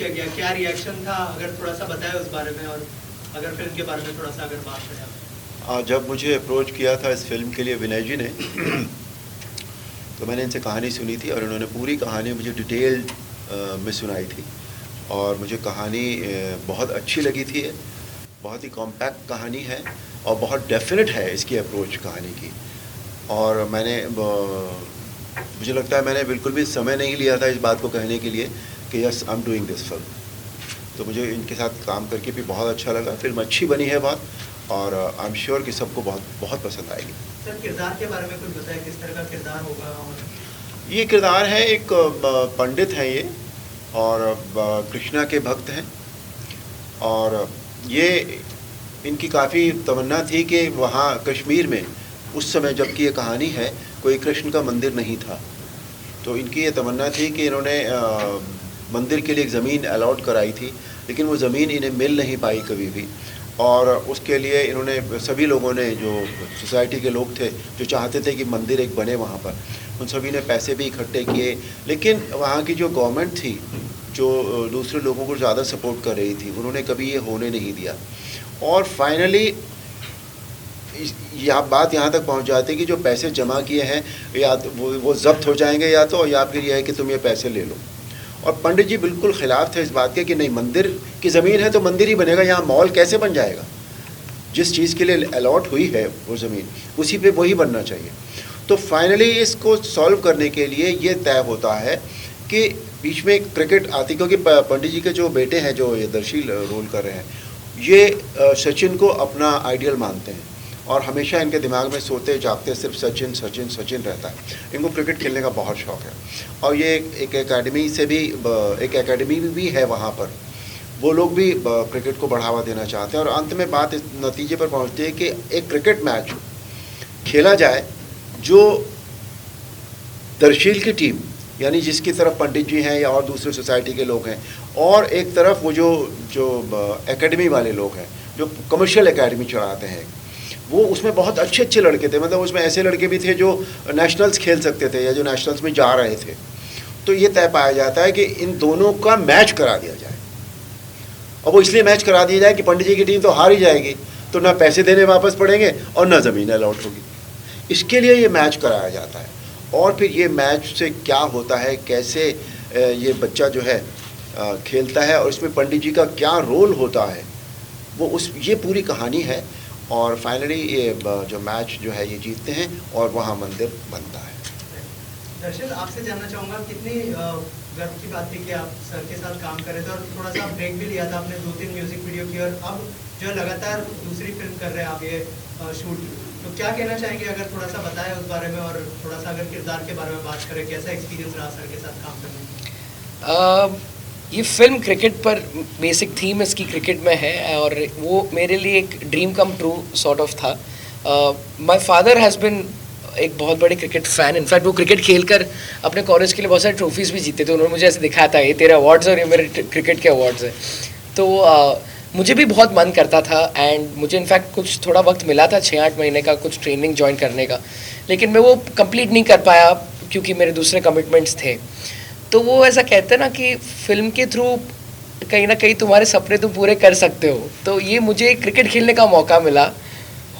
किया गया, क्या रिएक्शन था, अगर थोड़ा सा बताएं उस बारे में, और अगर फिल्म के बारे में थोड़ा सा अगर बात करें। जब मुझे अप्रोच किया था इस फिल्म के लिए विनय जी ने तो मैंने इनसे कहानी सुनी थी और उन्होंने पूरी कहानी मुझे डिटेल्ड में सुनाई थी और मुझे कहानी बहुत अच्छी लगी थी। बहुत ही कॉम्पैक्ट कहानी है और बहुत डेफिनेट है इसकी अप्रोच कहानी की। और मुझे लगता है मैंने बिल्कुल भी समय नहीं लिया था इस बात को कहने के लिए कि yes I am doing this film. तो मुझे इनके साथ काम करके भी बहुत अच्छा लगा। फिल्म अच्छी बनी है बहुत, और आई एम श्योर कि सबको बहुत बहुत पसंद आएगी। सर, किरदार के बारे में कुछ बताएं, किस तरह का किरदार होगा? और ये किरदार है, एक पंडित हैं ये, और कृष्णा के भक्त हैं, और ये इनकी काफ़ी तमन्ना थी कि वहाँ कश्मीर में उस समय जबकि ये कहानी है कोई कृष्ण का मंदिर नहीं था, तो इनकी ये तमन्ना थी कि इन्होंने मंदिर के लिए एक ज़मीन अलॉट कराई थी, लेकिन वो ज़मीन इन्हें मिल नहीं पाई कभी भी। और उसके लिए इन्होंने सभी लोगों ने, जो सोसाइटी के लोग थे जो चाहते थे कि मंदिर एक बने वहाँ पर, उन सभी ने पैसे भी इकट्ठे किए, लेकिन वहाँ की जो गवर्नमेंट थी जो दूसरे लोगों को ज़्यादा सपोर्ट कर रही थी, उन्होंने कभी ये होने नहीं दिया। और फाइनली यह बात यहाँ तक पहुँच जाती है कि जो पैसे जमा किए हैं या तो वो ज़ब्त हो जाएंगे, या फिर यह है कि तुम ये पैसे ले लो। और पंडित जी बिल्कुल ख़िलाफ़ थे इस बात के कि नहीं, मंदिर की ज़मीन है तो मंदिर ही बनेगा, यहाँ मॉल कैसे बन जाएगा? जिस चीज़ के लिए अलॉट हुई है वो ज़मीन, उसी पे वही बनना चाहिए। तो फाइनली इसको सॉल्व करने के लिए ये तय होता है कि बीच में एक क्रिकेट आती, क्योंकि पंडित जी के जो बेटे हैं जो ये दर्शी रोल कर रहे हैं, ये सचिन को अपना आइडियल मानते हैं और हमेशा इनके दिमाग में सोते जागते सिर्फ सचिन सचिन सचिन रहता है। इनको क्रिकेट खेलने का बहुत शौक़ है और ये एक एकेडमी से भी, एक एकेडमी भी है वहाँ पर, वो लोग भी क्रिकेट को बढ़ावा देना चाहते हैं। और अंत में बात इस नतीजे पर पहुँचती है कि एक क्रिकेट मैच खेला जाए जो दर्शील की टीम, यानी जिसकी तरफ पंडित जी हैं या और दूसरे सोसाइटी के लोग हैं, और एक तरफ वो जो एकेडमी वाले लोग हैं जो कमर्शियल एकेडमी चलाते हैं, वो उसमें बहुत अच्छे अच्छे लड़के थे। मतलब उसमें ऐसे लड़के भी थे जो नेशनल्स खेल सकते थे या जो नेशनल्स में जा रहे थे। तो ये तय पाया जाता है कि इन दोनों का मैच करा दिया जाए, और वो इसलिए मैच करा दिया जाए कि पंडित जी की टीम तो हार ही जाएगी, तो ना पैसे देने वापस पड़ेंगे और ना ज़मीन अलॉट होगी। इसके लिए ये मैच कराया जाता है। और फिर ये मैच से क्या होता है, कैसे ये बच्चा जो है खेलता है, और इसमें पंडित जी का क्या रोल होता है, वो ये पूरी कहानी है। और फाइनली ये जो मैच जो है ये जीतते हैं और वहाँ मंदिर बनता है। दर्शन, आपसे जानना चाहूँगा, कितनी गर्व की बात थी कि आप सर के साथ काम कर रहे थे और थोड़ा सा ब्रेक भी लिया था आपने, 2-3 म्यूजिक वीडियो की, और अब जो लगातार दूसरी फिल्म कर रहे हैं आप ये शूट, तो क्या कहना चाहेंगे? अगर थोड़ा सा बताएं उस बारे में, और थोड़ा सा अगर किरदार के बारे में बात करें, कैसा एक्सपीरियंस रहा सर के साथ काम करने में? ये फिल्म क्रिकेट पर, बेसिक थीम इसकी क्रिकेट में है, और वो मेरे लिए एक dream come true sort of था। माय फादर हैज़ बिन एक बहुत बड़े क्रिकेट फ़ैन। इनफैक्ट वो क्रिकेट खेलकर अपने कॉलेज के लिए बहुत सारे ट्रॉफीज़ भी जीते थे। उन्होंने मुझे ऐसे दिखाया था, ये तेरे अवार्ड्स और ये मेरे क्रिकेट के अवार्ड्स हैं। तो मुझे भी बहुत मन करता था, एंड मुझे इनफैक्ट कुछ थोड़ा वक्त मिला था 6-8 महीने का कुछ ट्रेनिंग ज्वाइन करने का, लेकिन मैं वो कंप्लीट नहीं कर पाया क्योंकि मेरे दूसरे कमिटमेंट्स थे। तो वो ऐसा कहते हैं ना कि फिल्म के थ्रू कहीं ना कहीं तुम्हारे सपने तुम पूरे कर सकते हो। तो ये मुझे क्रिकेट खेलने का मौका मिला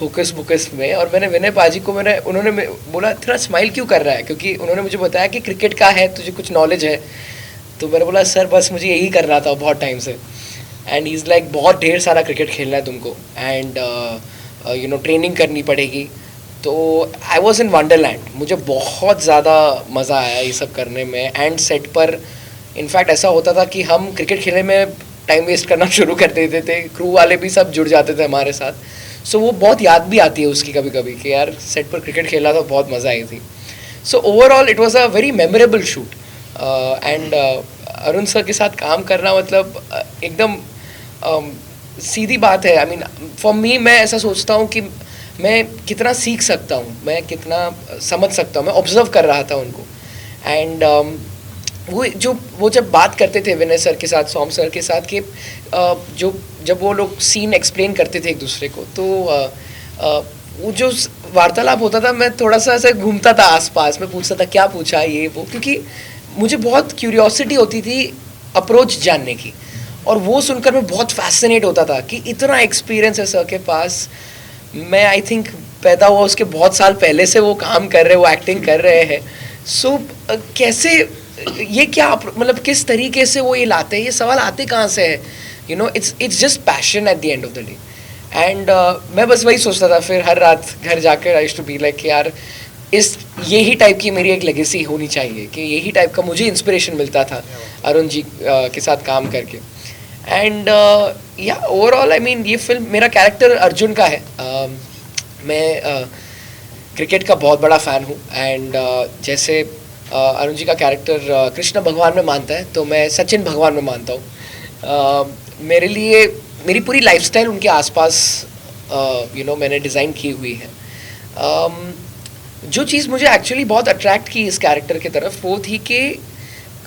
होकस बुकस में, और मैंने विनय पाजी को उन्होंने बोला तेरा स्माइल क्यों कर रहा है, क्योंकि उन्होंने मुझे बताया कि क्रिकेट का है, तुझे कुछ नॉलेज है। तो मैंने बोला सर बस मुझे यही करना था बहुत टाइम से। एंड ही इज़ लाइक बहुत ढेर सारा क्रिकेट खेलना है तुमको, एंड यू नो ट्रेनिंग करनी पड़ेगी। तो आई वॉज इन वंडरलैंड, मुझे बहुत ज़्यादा मज़ा आया ये सब करने में। एंड सेट पर इनफैक्ट ऐसा होता था कि हम क्रिकेट खेलने में टाइम वेस्ट करना शुरू कर देते थे, क्रू वाले भी सब जुड़ जाते थे हमारे साथ। सो वो बहुत याद भी आती है उसकी कभी कभी कि यार सेट पर क्रिकेट खेला तो बहुत मज़ा आई थी। So overall it was a very memorable shoot. And Arun sir के साथ काम करना मतलब एकदम सीधी बात है। आई मीन फॉर मी, मैं ऐसा सोचता हूँ कि मैं कितना सीख सकता हूँ, मैं कितना समझ सकता हूँ। मैं ऑब्जर्व कर रहा था उनको, एंड वो जब बात करते थे विनय सर के साथ, सोम सर के साथ, कि जब वो लोग सीन एक्सप्लेन करते थे एक दूसरे को, तो वो जो वार्तालाप होता था, मैं थोड़ा सा ऐसे घूमता था आसपास, मैं पूछता था क्या पूछा ये वो, क्योंकि मुझे बहुत क्यूरियोसिटी होती थी अप्रोच जानने की, और वो सुनकर मैं बहुत फैसिनेट होता था कि इतना एक्सपीरियंस है सर के पास। मैं आई थिंक पैदा हुआ उसके बहुत साल पहले से वो काम कर रहे हैं, वो एक्टिंग कर रहे हैं। सो कैसे ये क्या मतलब किस तरीके से वो ये लाते हैं, ये सवाल आते कहाँ से है? You know it's just passion at the end of the day. And मैं बस वही सोचता था फिर हर रात घर जाकर, I used to be like यार इस यही टाइप की मेरी एक लेगेसी होनी चाहिए, कि यही टाइप का मुझे इंस्पिरेशन मिलता था अरुण जी के साथ काम करके। एंड या ओवरऑल आई मीन ये फिल्म, मेरा कैरेक्टर अर्जुन का है। मैं क्रिकेट का बहुत बड़ा फ़ैन हूँ, एंड जैसे अरुण जी का कैरेक्टर कृष्ण भगवान में मानता है, तो मैं सचिन भगवान में मानता हूँ। मेरे लिए मेरी पूरी लाइफस्टाइल उनके आसपास मैंने डिज़ाइन की हुई है। जो चीज़ मुझे एक्चुअली बहुत अट्रैक्ट की इस कैरेक्टर की तरफ वो थी कि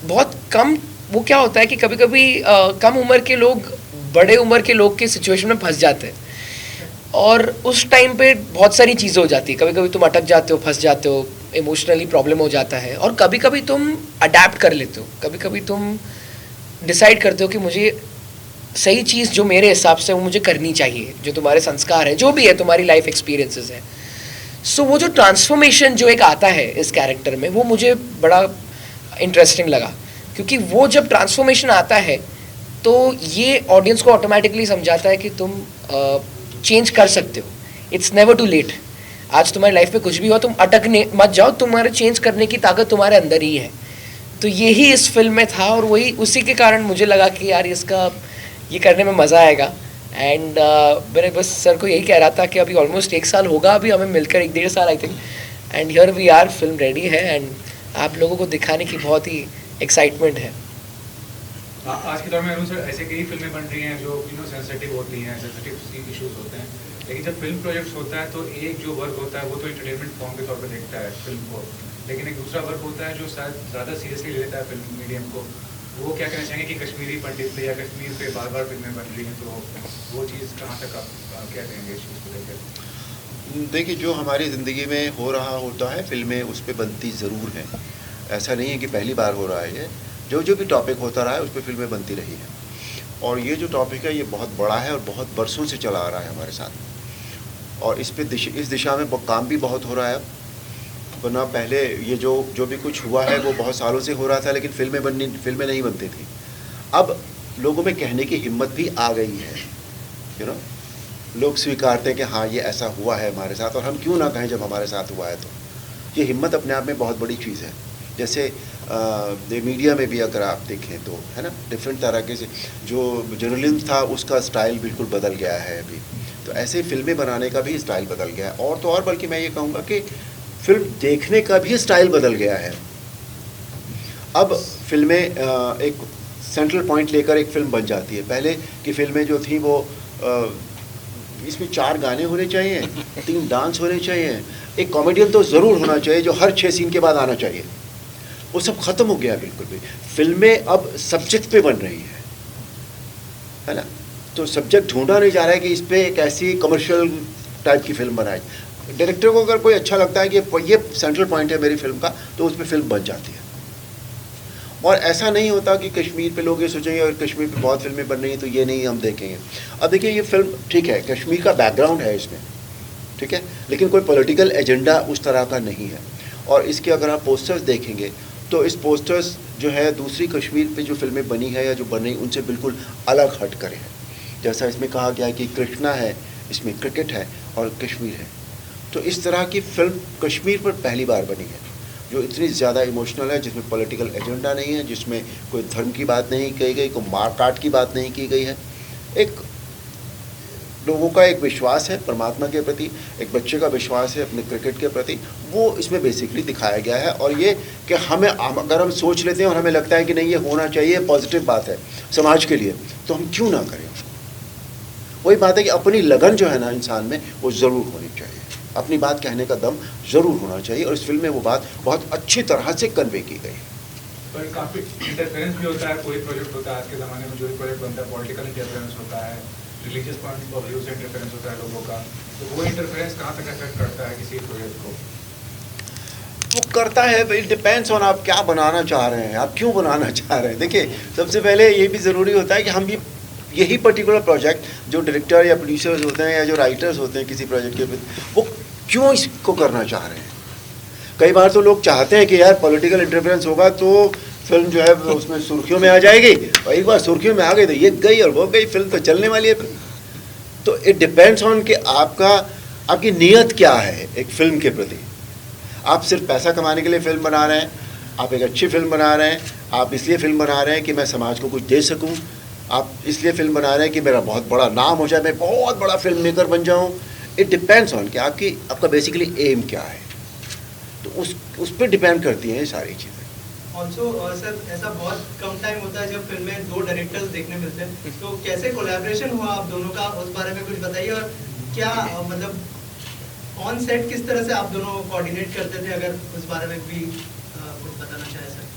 बहुत कम, वो क्या होता है कि कभी कभी कम उम्र के लोग बड़े उम्र के लोग के सिचुएशन में फंस जाते हैं, और उस टाइम पे बहुत सारी चीज़ें हो जाती है। कभी कभी तुम अटक जाते हो, फंस जाते हो, इमोशनली प्रॉब्लम हो जाता है, और कभी कभी तुम अडेप्ट कर लेते हो, कभी कभी तुम डिसाइड करते हो कि मुझे सही चीज़ जो मेरे हिसाब से वो मुझे करनी चाहिए, जो तुम्हारे संस्कार हैं, जो भी है तुम्हारी लाइफ एक्सपीरियंसेस हैं। सो वो जो ट्रांसफॉर्मेशन जो एक आता है इस कैरेक्टर में, वो मुझे बड़ा इंटरेस्टिंग लगा, क्योंकि वो जब ट्रांसफॉर्मेशन आता है तो ये ऑडियंस को ऑटोमेटिकली समझाता है कि तुम चेंज कर सकते हो, इट्स नेवर टू लेट। आज तुम्हारी लाइफ में कुछ भी हो, तुम अटकने मत जाओ, तुम्हारे चेंज करने की ताकत तुम्हारे अंदर ही है। तो यही इस फिल्म में था, और वही उसी के कारण मुझे लगा कि यार इसका ये करने में मज़ा आएगा। एंड मैंने बस सर को यही कह रहा था कि अभी ऑलमोस्ट 1 साल होगा अभी हमें मिलकर, 1-1.5 साल I think, and here we are, film ready है, एंड आप लोगों को दिखाने की बहुत ही एक्साइटमेंट है। आज के दौर में सर ऐसे कई फिल्में बन रही हैं जो सेंसिटिव होती हैं, सेंसिटिव इश्यूज होते हैं, लेकिन जब फिल्म प्रोजेक्ट्स होता है तो एक जो वर्ग होता है वो तो एंटरटेनमेंट फॉर्म के तौर पर देखता है फिल्म को, लेकिन एक दूसरा वर्ग होता है जो शायद ज़्यादा सीरियसली लेता है फिल्म मीडियम को। वो क्या कहना चाहेंगे कि कश्मीरी पंडित पे या कश्मीर पे बार बार फिल्में बन रही हैं, तो वो चीज़ कहाँ तक आप क्या कहेंगे इस चीज़ को लेकर? देखिए, जो हमारी ज़िंदगी में हो रहा होता है फिल्में उस पर बनती ज़रूर हैं। ऐसा नहीं है कि पहली बार हो रहा है, ये जो भी टॉपिक होता रहा है उस पर फिल्में बनती रही हैं। और ये जो टॉपिक है ये बहुत बड़ा है और बहुत बरसों से चला आ रहा है हमारे साथ, और इस दिशा में काम भी बहुत हो रहा है। वरना पहले ये जो भी कुछ हुआ है वो बहुत सालों से हो रहा था, लेकिन फिल्में नहीं बनती थी। अब लोगों में कहने की हिम्मत भी आ गई है, लोग स्वीकारते हैं कि हाँ ये ऐसा हुआ है हमारे साथ, और हम क्यों ना कहें जब हमारे साथ हुआ है। तो ये हिम्मत अपने आप में बहुत बड़ी चीज़ है। जैसे मीडिया में भी अगर आप देखें तो है ना, डिफरेंट तरह के जो जर्नलिज्म था उसका स्टाइल बिल्कुल बदल गया है अभी, तो ऐसे फिल्में बनाने का भी स्टाइल बदल गया है। और तो और बल्कि मैं ये कहूँगा कि फिल्म देखने का भी स्टाइल बदल गया है। अब फिल्में एक सेंट्रल पॉइंट लेकर एक फ़िल्म बन जाती है। पहले की फिल्में जो थी वो इसमें 4 गाने होने चाहिए, 3 डांस होने चाहिए, एक कॉमेडियन तो ज़रूर होना चाहिए जो हर 6 सीन के बाद आना चाहिए। वो सब ख़त्म हो गया बिल्कुल भी। फिल्में अब सब्जेक्ट पे बन रही है ना, तो सब्जेक्ट ढूंढा नहीं जा रहा है कि इस पर एक ऐसी कमर्शियल टाइप की फिल्म बनाए। डायरेक्टर को अगर कोई अच्छा लगता है कि ये सेंट्रल पॉइंट है मेरी फिल्म का, तो उस पर फिल्म बन जाती है। और ऐसा नहीं होता कि कश्मीर पे लोग ये सोचेंगे और कश्मीर पे बहुत फिल्में बन रही हैं तो ये नहीं हम देखेंगे। अब देखिए, ये फिल्म ठीक है, कश्मीर का बैकग्राउंड है इसमें, ठीक है, लेकिन कोई पॉलिटिकल एजेंडा उस तरह का नहीं है। और इसके अगर आप पोस्टर्स देखेंगे तो इस पोस्टर्स जो है दूसरी कश्मीर पे जो फिल्में बनी है या जो बन रही उनसे बिल्कुल अलग हट कर है। जैसा इसमें कहा गया है कि कृष्णा है, इसमें क्रिकेट है और कश्मीर है। तो इस तरह की फिल्म कश्मीर पर पहली बार बनी है जो इतनी ज़्यादा इमोशनल है, जिसमें पॉलिटिकल एजेंडा नहीं है, जिसमें कोई धर्म की बात नहीं कही गई, कोई मार काट की बात नहीं की गई है। एक लोगों का एक विश्वास है परमात्मा के प्रति, एक बच्चे का विश्वास है अपने क्रिकेट के प्रति, वो इसमें बेसिकली दिखाया गया है। और ये कि अगर हम सोच लेते हैं और हमें लगता है कि नहीं ये होना चाहिए, पॉजिटिव बात है समाज के लिए, तो हम क्यों ना करें। वही बात है कि अपनी लगन जो है ना इंसान में वो ज़रूर होनी चाहिए, अपनी बात कहने का दम ज़रूर होना चाहिए। और इस फिल्म में वो बात बहुत अच्छी तरह से कन्वे की गई। पर काफ़ी इंटरफेरेंस भी होता है, कोई प्रोजेक्ट होता है आज के ज़माने में, जो भी प्रोजेक्ट बनता है पॉलिटिकल इंटरफेरेंस होता है, रिलीजियस पॉइंट ऑफ व्यू से इंटरफेरेंस होता है लोगों का, तो वो इंटरफेरेंस कहाँ तक अफेक्ट करता है किसी प्रोजेक्ट को? वो करता है, भाई डिपेंड्स ऑन आप क्या बनाना चाह रहे हैं, आप क्यों बनाना चाह रहे हैं। देखिए सबसे पहले ये भी ज़रूरी होता है कि हम भी यही पर्टिकुलर प्रोजेक्ट जो डायरेक्टर या प्रोड्यूसर्स होते हैं या जो राइटर्स होते हैं किसी प्रोजेक्ट के प्रति, वो क्यों इसको करना चाह रहे हैं। कई बार तो लोग चाहते हैं कि यार पॉलिटिकल इंटरफेरेंस होगा तो फिल्म जो है उसमें सुर्खियों में आ जाएगी, और एक बार सुर्खियों में आ गई तो ये गई और वो गई, फिल्म तो चलने वाली है। तो इट डिपेंड्स ऑन कि आपकी नीयत क्या है एक फ़िल्म के प्रति। आप सिर्फ पैसा कमाने के लिए फ़िल्म बना रहे हैं, आप एक अच्छी फ़िल्म बना रहे हैं, आप इसलिए फ़िल्म बना रहे हैं कि मैं समाज को कुछ दे सकूं, आप इसलिए फ़िल्म बना रहे हैं कि मेरा बहुत बड़ा नाम हो जाए, मैं बहुत बड़ा फिल्म मेकर बन जाऊं। इट डिपेंड्स ऑन कि आपका बेसिकली एम क्या है, तो उस पर डिपेंड करती हैं ये सारी चीज़ें। ऑल्सो सर ऐसा बहुत कम टाइम होता है जब फिल्म में 2 डायरेक्टर्स देखने मिलते हैं, तो कैसे कोलैबोरेशन हुआ आप दोनों का, उस बारे में कुछ बताइए। और क्या मतलब ऑन सेट किस तरह से आप दोनों कोऑर्डिनेट करते थे, अगर उस बारे में भी कुछ बताना चाहे सर।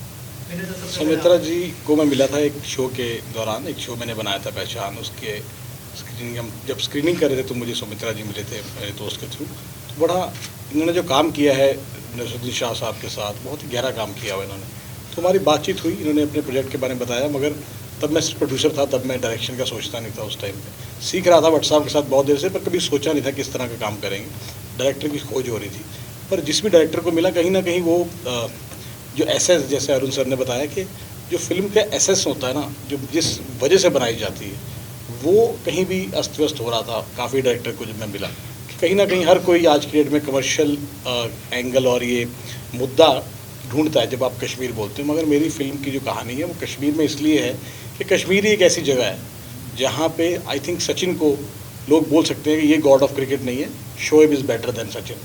मैंने तो सबसे सौमित्रा जी को मैं मिला था एक शो के दौरान, एक शो मैंने बनाया था पहचान, उसके स्क्रीनिंग हम जब स्क्रीनिंग कर रहे थे तो मुझे सौमित्रा जी मिले थे मेरे दोस्त के थ्रू। तो बड़ा इन्होंने जो काम किया है नसरुद्दीन शाह साहब के साथ, बहुत ही गहरा काम किया हुआ इन्होंने। तो हमारी बातचीत हुई, इन्होंने अपने प्रोजेक्ट के बारे में बताया, मगर तब मैं सिर्फ प्रोड्यूसर था, तब मैं डायरेक्शन का सोचता नहीं था। उस टाइम पे सीख रहा था भट्ट साहब के साथ बहुत देर से, पर कभी सोचा नहीं था किस तरह का काम करेंगे। डायरेक्टर की खोज हो रही थी, पर जिस भी डायरेक्टर को मिला कहीं ना कहीं वो जो एसेस, जैसे अरुण सर ने बताया कि जो फिल्म का एसेस होता है ना, जो जिस वजह से बनाई जाती है, वो कहीं भी अस्त व्यस्त हो रहा था। काफ़ी डायरेक्टर को जब मैं मिला कि कहीं ना कहीं हर कोई आज की डेट में कमर्शियल एंगल और ये मुद्दा ढूंढता है जब आप कश्मीर बोलते हो, मगर मेरी फिल्म की जो कहानी है वो कश्मीर में इसलिए है कि कश्मीर एक ऐसी जगह है जहाँ पे आई थिंक सचिन को लोग बोल सकते हैं कि ये गॉड ऑफ क्रिकेट नहीं है, Shoaib is better than Sachin,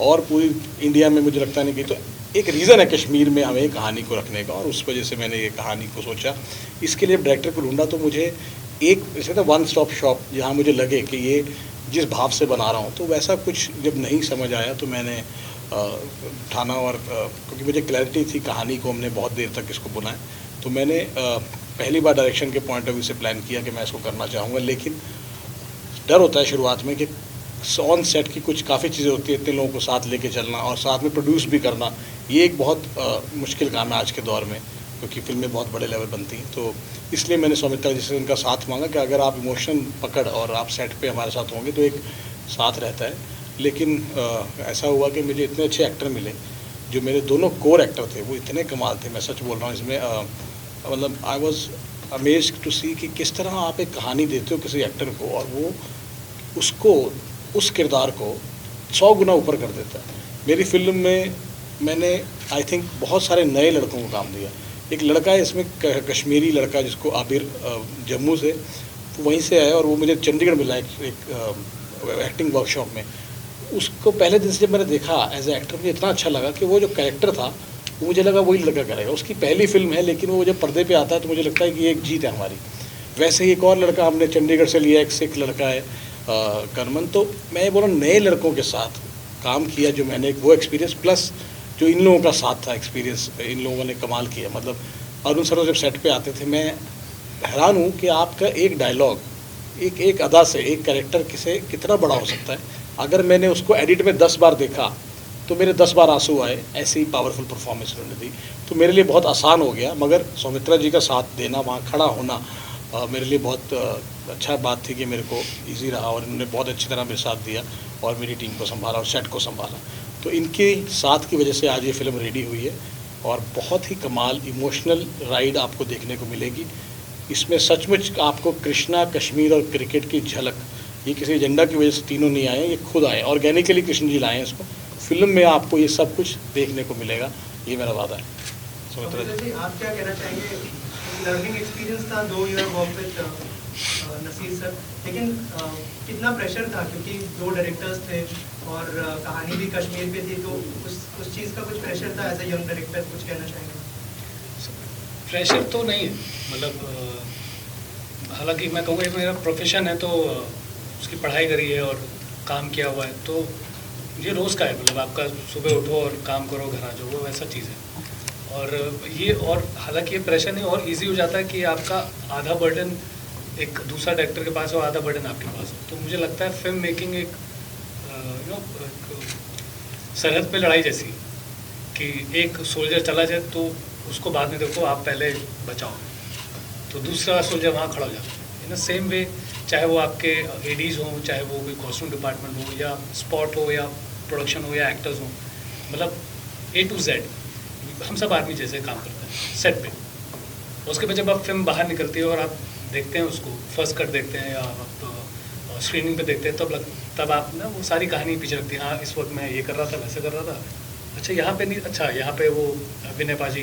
और पूरी इंडिया में मुझे लगता नहीं कि तो एक रीज़न है कश्मीर में हमें कहानी को रखने का, और उस वजह से मैंने ये कहानी को सोचा। इसके लिए डायरेक्टर को ढूंढा तो मुझे एक जैसे ना वन स्टॉप शॉप जहाँ मुझे लगे कि ये जिस भाव से बना रहा हूँ, तो वैसा कुछ जब नहीं समझ आया तो मैंने ठाना, और क्योंकि मुझे क्लैरिटी थी कहानी को, हमने बहुत देर तक इसको बुना है, तो मैंने पहली बार डायरेक्शन के पॉइंट ऑफ व्यू से प्लान किया कि मैं इसको करना चाहूँगा। लेकिन डर होता है शुरुआत में कि ऑन सेट की कुछ काफ़ी चीज़ें होती है, इतने लोगों को साथ लेके चलना और साथ में प्रोड्यूस भी करना, ये एक बहुत मुश्किल काम है आज के दौर में, क्योंकि फिल्में बहुत बड़े लेवल बनती हैं। तो इसलिए मैंने सौमित्रा जी से उनका साथ मांगा कि अगर आप इमोशन पकड़ और आप सेट पे हमारे साथ होंगे तो एक साथ रहता है। लेकिन ऐसा हुआ कि मुझे इतने अच्छे एक्टर मिले, जो मेरे दोनों कोर एक्टर थे वो इतने कमाल थे, मैं सच बोल रहा हूँ। इसमें मतलब आई वॉज अमेज्ड टू सी कि किस तरह आप एक कहानी देते हो किसी एक्टर को और वो उसको उस किरदार को 100 गुना ऊपर कर देता है। मेरी फिल्म में मैंने आई थिंक बहुत सारे नए लड़कों को काम दिया। एक लड़का है इसमें कश्मीरी लड़का जिसको आबिर जम्मू से, तो वहीं से आया और वो मुझे चंडीगढ़ मिला एक एक्टिंग वर्कशॉप में। उसको पहले दिन से जब मैंने देखा एज ए एक्टर, मुझे इतना अच्छा लगा कि वो जो कैरेक्टर था वो मुझे लगा वही लड़का करेगा। उसकी पहली फिल्म है, लेकिन वो जब पर्दे पे आता है तो मुझे लगता है कि ये एक जीत है हमारी। वैसे ही एक और लड़का हमने चंडीगढ़ से लिया, एक सिख लड़का है करमन। तो मैं बोला नए लड़कों के साथ काम किया, जो मैंने वो एक्सपीरियंस प्लस जो इन लोगों का साथ था एक्सपीरियंस, इन लोगों ने कमाल किया। मतलब अरुण सर जब सेट पे आते थे, मैं हैरान हूँ कि आपका एक डायलॉग, एक अदा से एक कैरेक्टर किसे कितना बड़ा हो सकता है। अगर मैंने उसको एडिट में 10 बार देखा तो मेरे 10 बार आंसू आए, ऐसी ही पावरफुल परफॉर्मेंस उन्होंने दी। तो मेरे लिए बहुत आसान हो गया, मगर सौमित्रा जी का साथ देना, वहाँ खड़ा होना मेरे लिए बहुत अच्छा बात थी कि मेरे को इजी रहा, और इन्होंने बहुत अच्छी तरह मेरे साथ दिया और मेरी टीम को संभाला और सेट को संभाला। तो इनके साथ की वजह से आज ये फिल्म रेडी हुई है और बहुत ही कमाल इमोशनल राइड आपको देखने को मिलेगी। इसमें सचमुच आपको कृष्णा, कश्मीर और क्रिकेट की झलक, ये किसी एजेंडा की वजह से तीनों नहीं आए, ये खुद आए, ऑर्गेनिकली कृष्ण जी लाए हैं इसको। फिल्म में आपको ये सब कुछ देखने को मिलेगा, ये मेरा वादा है। सौमित्रा जी, आप क्या कहना चाहेंगे? लर्निंग एक्सपीरियंस था 2 year work with Naseer sir, लेकिन कितना प्रेशर था क्योंकि 2 डायरेक्टर्स थे और कहानी भी कश्मीर पे थी, तो उस चीज़ का कुछ प्रेशर था एज ए यंग डायरेक्टर, कुछ कहना चाहेंगे? प्रेशर तो नहीं है, मतलब हालांकि मैं कहूँगा मेरा प्रोफेशन है तो उसकी पढ़ाई करी है और काम किया हुआ है, तो ये रोज़ का है। मतलब आपका सुबह उठो और काम करो, घर आ जाओ, वो वैसा चीज़ है। और ये, और हालांकि ये प्रेशर नहीं, और इजी हो जाता है कि आपका आधा बर्डन एक दूसरा डायरेक्टर के पास है और आधा बर्डन आपके पास है। तो मुझे लगता है फिल्म मेकिंग एक सरहद पे लड़ाई जैसी है। कि एक सोल्जर चला जाए तो उसको बाद में देखो, आप पहले बचाओ, तो दूसरा सोल्जर वहाँ खड़ा हो जाता है। इन द सेम वे, चाहे वो आपके एडीज़ हों, चाहे वो कोई कॉस्ट्यूम डिपार्टमेंट हो, या स्पॉट हो, या प्रोडक्शन हो, या एक्टर्स हों, मतलब A to Z हम सब आदमी जैसे काम करते हैं सेट पे। उसके बाद जब आप फिल्म बाहर निकलती है और आप देखते हैं उसको, फर्स्ट कट देखते हैं या आप स्क्रीनिंग पे देखते हैं, तब आप ना वो सारी कहानी पीछे रखती है। हाँ, इस वक्त मैं ये कर रहा था, वैसे कर रहा था, अच्छा यहाँ पे नहीं, अच्छा यहाँ पे वो विनय पाजी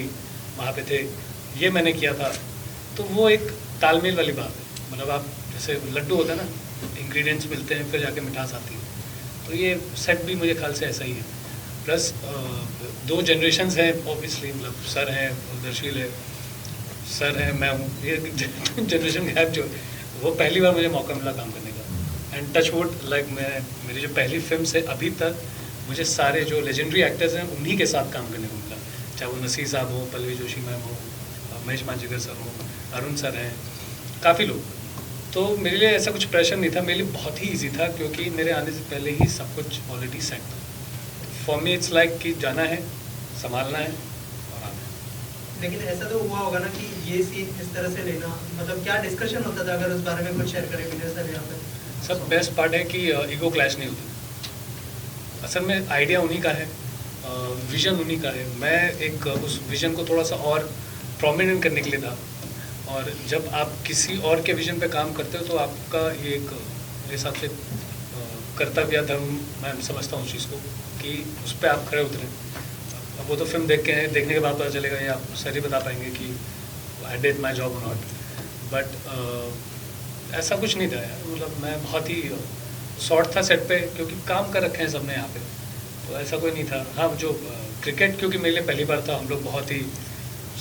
वहाँ पे थे, ये मैंने किया था। तो वो एक तालमेल वाली बात है। मतलब आप जैसे लड्डू होता है ना, इंग्रेडिएंट्स मिलते हैं फिर जाके मिठास आती है, तो ये सेट भी मुझे ख्याल से ऐसा ही है। प्लस 2 जनरेशन्स हैं ऑब्वियसली, मतलब सर हैं, दर्शील है, सर हैं, मैं हूँ, ये जनरेशन गैप जो है, वो पहली बार मुझे मौका मिला काम करने का। एंड टच वुड, लाइक मेरी जो पहली फिल्म से अभी तक मुझे सारे जो लेजेंडरी एक्टर्स हैं उन्हीं के साथ काम करने को मिला, चाहे वो नसीर साहब हो, पल्लवी जोशी मैम हो, महेश मांजरेकर सर हो, अरुण सर हैं, काफ़ी लोग। तो मेरे लिए ऐसा कुछ प्रेशर नहीं था, मेरे लिए बहुत ही ईजी था, क्योंकि मेरे आने से पहले ही सब कुछ ऑलरेडी सेट था। फॉर मी इट्स लाइक कि जाना है, संभालना है और आना है। लेकिन ऐसा तो हुआ होगा ना कि ये सीन इस तरह से लेना, मतलब क्या डिस्कशन होता था, अगर उस बारे में कुछ शेयर करें विनय सर यहाँ पे? सब बेस्ट पार्ट है कि ईगो क्लैश नहीं होती। असल में आइडिया उन्हीं का है, विजन उन्हीं का है। मैं एक उस विजन को थोड़ा सा और प्रोमिनेंट करने के लिए था, और जब आप किसी और के विजन पे काम करते हो तो आपका ये एक मेरे हिसाब से कर्तव्य या धर्म, मैं समझता हूँ उस चीज़ को, कि उस पर आप खड़े उतरें। अब वो तो फिल्म देखने के बाद पता चलेगा, या सर ही बता पाएंगे कि आई डिड माई जॉब और नॉट। बट ऐसा कुछ नहीं था यार, मतलब मैं बहुत ही शॉर्ट था सेट पे, क्योंकि काम कर रखे हैं सबने यहाँ पे, तो ऐसा कोई नहीं था। हाँ, जो क्रिकेट क्योंकि मेरे लिए पहली बार था, हम लोग बहुत ही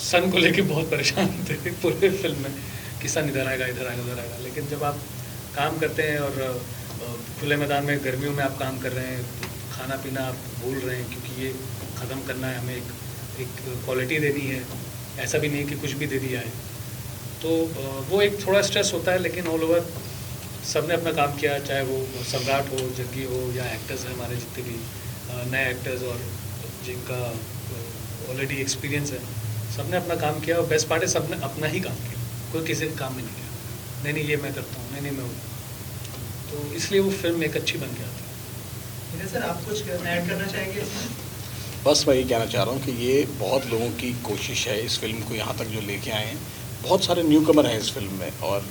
सन को लेके बहुत परेशान थे पूरे फिल्म में कि सन इधर आएगा, इधर आएगा, उधर आएगा। लेकिन जब आप काम करते हैं और खुले मैदान में गर्मियों में आप काम कर रहे हैं, तो खाना पीना आप भूल रहे हैं, क्योंकि ये ख़त्म करना है हमें, एक क्वालिटी देनी है, ऐसा भी नहीं कि कुछ भी दे दिया है। तो वो एक थोड़ा स्ट्रेस होता है, लेकिन ऑल ओवर सब ने अपना काम किया, चाहे वो सम्राट हो, जग्गी हो, या एक्टर्स हैं हमारे जितने भी नए एक्टर्स और जिनका ऑलरेडी एक्सपीरियंस है, सब ने अपना काम किया। और बेस्ट पार्ट है सब ने अपना ही काम किया, कोई किसी का काम में नहीं किया, नहीं ये मैं करता हूँ, नहीं मैं हूँ। तो इसलिए वो फिल्म एक अच्छी बन के आती है। विनय सर, आप कुछ ऐड करना चाहेंगे? बस मैं ये कहना चाह रहा हूँ कि ये बहुत लोगों की कोशिश है इस फिल्म को यहाँ तक जो लेके आए हैं। बहुत सारे न्यू कमर हैं इस फिल्म में, और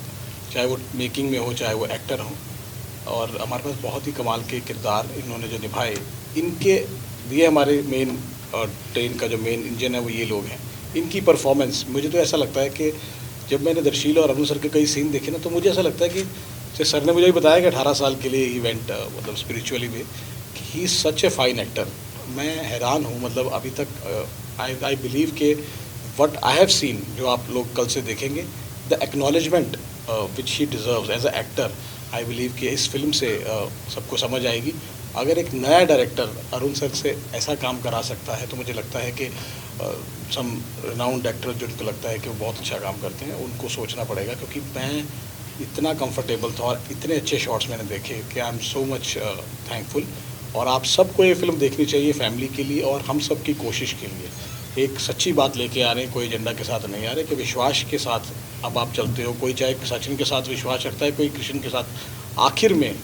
चाहे वो मेकिंग में हो, चाहे वो एक्टर हो, और हमारे पास बहुत ही कमाल के किरदार इन्होंने जो निभाए, इनके ये हमारे मेन ट्रेन का जो मेन इंजन है वो ये लोग हैं। इनकी परफॉर्मेंस, मुझे तो ऐसा लगता है कि जब मैंने दर्शील और अरुण सर के कई सीन देखे ना, तो मुझे ऐसा लगता है कि जैसे सर ने मुझे भी बताया कि 18 साल के लिए इवेंट मतलब स्पिरिचुअली भी, कि he is such a fine actor. मैं हैरान हूँ, मतलब अभी तक आई बिलीव के व्हाट आई हैव सीन, जो आप लोग कल से देखेंगे, the acknowledgement which he deserves as a actor, I believe कि इस फिल्म से सबको समझ आएगी। अगर एक नया डायरेक्टर अरुण सर से ऐसा काम करा सकता है, तो मुझे लगता है कि सम रिनाउंड एक्टर जिनको लगता है कि वो बहुत अच्छा काम करते हैं, उनको सोचना पड़ेगा। क्योंकि मैं इतना कंफर्टेबल था और इतने अच्छे शॉट्स मैंने देखे कि I am so much thankful. और आप सबको ये फिल्म देखनी चाहिए, फैमिली के लिए और हम सब की कोशिश के लिए। एक सच्ची बात लेके आ रहे हैं, कोई एजेंडा के साथ नहीं आ रहे, कि विश्वास के साथ अब आप चलते हो। कोई चाहे सचिन के साथ विश्वास रखता है, कोई कृष्ण के साथ। आखिर में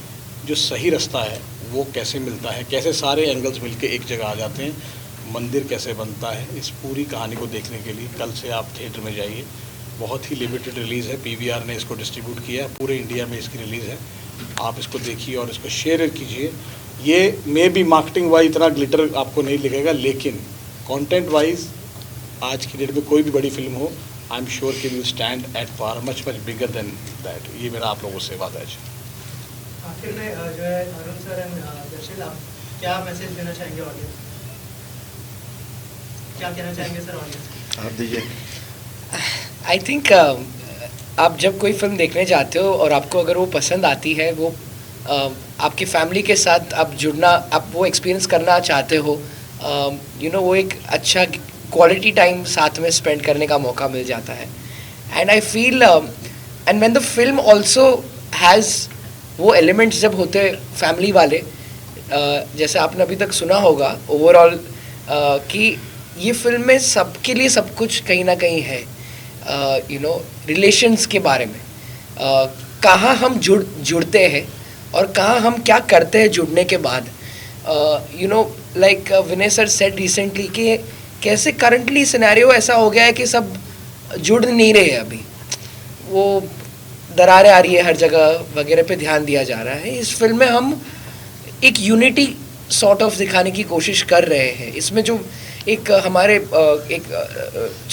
जो सही रास्ता है वो कैसे मिलता है, कैसे सारे एंगल्स मिलके एक जगह आ जाते हैं, मंदिर कैसे बनता है, इस पूरी कहानी को देखने के लिए कल से आप थिएटर में जाइए। बहुत ही लिमिटेड रिलीज़ है, PVR ने इसको डिस्ट्रीब्यूट किया है, पूरे इंडिया में इसकी रिलीज़ है। आप इसको देखिए और इसको शेयर कीजिए। ये मे बी मार्केटिंग वाइज इतना ग्लिटर आपको नहीं लिखेगा, लेकिन कंटेंट वाइज आज की डेट में कोई भी बड़ी फिल्म हो, आई एम श्योर कि will stand at far much bigger than that. ये मेरा आप लोगों से वादा है। आखिर में जो है अरुण सर एंड दर्शील, आप क्या मैसेज देना चाहेंगे ऑडियंस? क्या कहना चाहेंगे सर ऑडियंस? आप दीजिए। आई थिंक आप जब कोई फिल्म देखने जाते हो और आपको अगर वो पसंद आती है, वो आपकी फैमिली के साथ आप जुड़ना, आप वो एक्सपीरियंस करना चाहते हो, यू नो, वो एक अच्छा क्वालिटी टाइम साथ में स्पेंड करने का मौका मिल जाता है। And I feel and when the film also has वो एलिमेंट्स जब होते फैमिली वाले, जैसे आपने अभी तक सुना होगा, ओवरऑल कि ये फिल्म में सबके लिए सब कुछ कहीं ना कहीं है, यू नो, रिलेशंस के बारे में, कहाँ हम जुड़ते हैं और कहाँ हम क्या करते हैं जुड़ने के बाद. You know, like Vinay sir said recently कि कैसे करंटली सिनेरियो ऐसा हो गया है कि सब जुड़ नहीं रहे हैं अभी, वो दरारें आ रही है हर जगह वगैरह पे ध्यान दिया जा रहा है. इस फिल्म में हम एक यूनिटी सॉर्ट ऑफ दिखाने की कोशिश कर रहे हैं. इसमें जो एक हमारे एक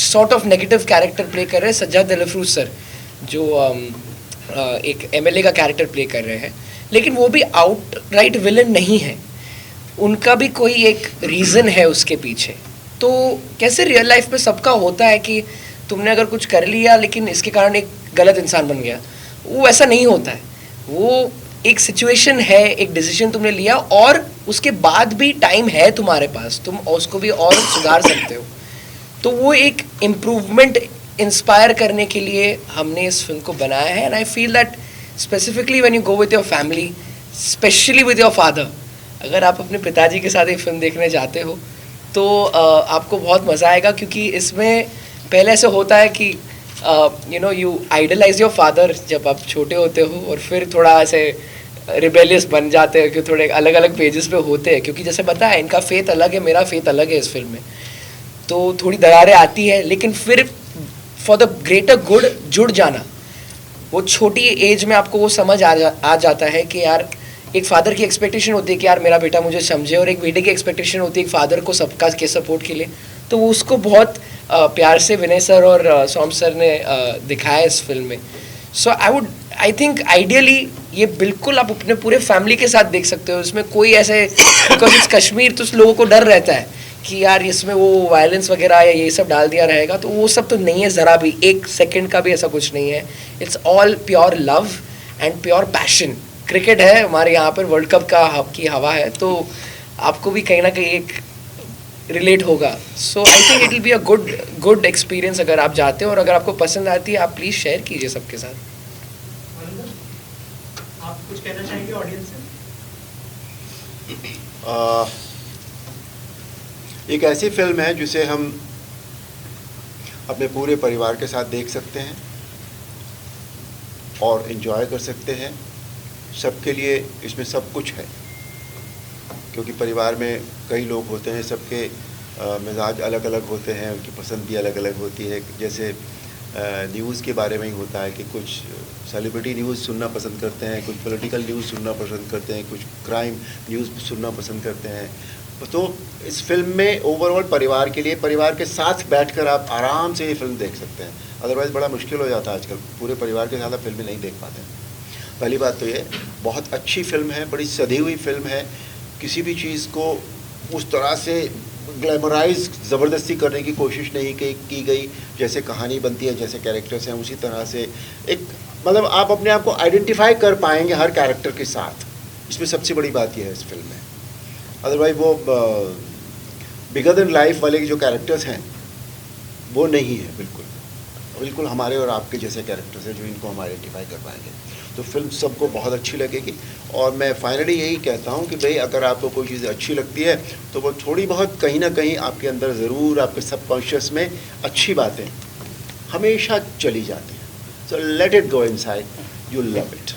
sort of negative character play कर रहे हैं सज्जाद दिलफरूज सर, जो एक एमएलए का कैरेक्टर प्ले कर रहे हैं, लेकिन वो भी आउटराइट विलन नहीं है, उनका भी कोई एक रीज़न है उसके पीछे. तो कैसे रियल लाइफ में सबका होता है कि तुमने अगर कुछ कर लिया लेकिन इसके कारण एक गलत इंसान बन गया, वो ऐसा नहीं होता है. वो एक सिचुएशन है, एक डिसीजन तुमने लिया और उसके बाद भी टाइम है तुम्हारे पास, तुम उसको भी और सुधार सकते हो. तो वो एक इम्प्रूवमेंट इंस्पायर करने के लिए हमने इस फिल्म को बनाया है. And I feel that specifically when you go with your family, specially with your father, अगर आप अपने पिताजी के साथ एक फिल्म देखने जाते हो तो आपको बहुत मज़ा आएगा, क्योंकि इसमें पहले ऐसे होता है कि you know, you idolise your father जब आप छोटे होते हो, और फिर थोड़ा ऐसे रिबेलियस बन जाते हैं कि थोड़े अलग अलग पेजेस पे होते हैं, क्योंकि जैसे बताया इनका फेथ अलग है, मेरा फेथ अलग है इस फिल्म में, तो थोड़ी दरारें आती है, लेकिन फिर फॉर द ग्रेटर गुड जुड़ जाना, वो छोटी एज में आपको वो समझ आ जाता है कि यार एक फादर की एक्सपेक्टेशन होती है कि यार मेरा बेटा मुझे समझे, और एक बेटे की एक्सपेक्टेशन होती है एक फादर को सबका के सपोर्ट के लिए. तो वो उसको बहुत प्यार से विनय सर और सोम सर ने दिखाया इस फिल्म में. सो आई थिंक आइडियली ये बिल्कुल आप अपने पूरे फैमिली के साथ देख सकते हो. इसमें कोई ऐसे, बिकॉज इट्स कश्मीर, तो लोगों को डर रहता है कि यार इसमें वो वायलेंस वगैरह या ये सब डाल दिया रहेगा, तो वो सब तो नहीं है ज़रा भी, एक सेकंड का भी ऐसा कुछ नहीं है. It's all pure love and pure passion. Cricket है हमारे यहाँ पर, वर्ल्ड कप की हवा है, तो आपको भी कहीं ना कहीं एक रिलेट होगा. So I think it will be a good experience अगर आप जाते हो, और अगर आपको पसंद आती है आप प्लीज़ शेयर कीजिए सबके साथ. आप कुछ कहना चाहेंगे ऑडियंस से? एक ऐसी फिल्म है जिसे हम अपने पूरे परिवार के साथ देख सकते हैं और एंजॉय कर सकते हैं. सबके लिए इसमें सब कुछ है, क्योंकि परिवार में कई लोग होते हैं, सबके मिजाज अलग अलग होते हैं, उनकी पसंद भी अलग अलग होती है. जैसे न्यूज़ के बारे में ही होता है कि कुछ सेलिब्रिटी न्यूज़ सुनना पसंद करते हैं, कुछ पॉलिटिकल न्यूज़ सुनना पसंद करते हैं, कुछ क्राइम न्यूज़ सुनना पसंद करते हैं. तो इस फिल्म में ओवरऑल परिवार के लिए, परिवार के साथ बैठकर आप आराम से ये फिल्म देख सकते हैं. अदरवाइज़ बड़ा मुश्किल हो जाता है आजकल, पूरे परिवार के साथ आप फिल्में नहीं देख पाते. पहली बात तो ये बहुत अच्छी फिल्म है, बड़ी सधी हुई फिल्म है. किसी भी चीज़ को उस तरह से ग्लैमराइज ज़बरदस्ती करने की कोशिश नहीं की गई. जैसे कहानी बनती है, जैसे कैरेक्टर्स हैं, उसी तरह से एक मतलब आप अपने आप को आइडेंटिफाई कर पाएंगे हर कैरेक्टर के साथ. इसमें सबसे बड़ी बात यह है इस फिल्म में. अदरवाइज वो बिगर देन लाइफ वाले जो कैरेक्टर्स हैं वो नहीं है. बिल्कुल हमारे और आपके जैसे कैरेक्टर्स हैं जो इनको हम आइडेंटिफाई कर पाएंगे. तो फिल्म सबको बहुत अच्छी लगेगी. और मैं फाइनली यही कहता हूँ कि भाई अगर आपको कोई चीज़ अच्छी लगती है तो वो थोड़ी बहुत कहीं ना कहीं आपके अंदर ज़रूर, आपके सबकॉन्शियस में अच्छी बातें हमेशा चली जाती हैं. So let it go inside, you love it.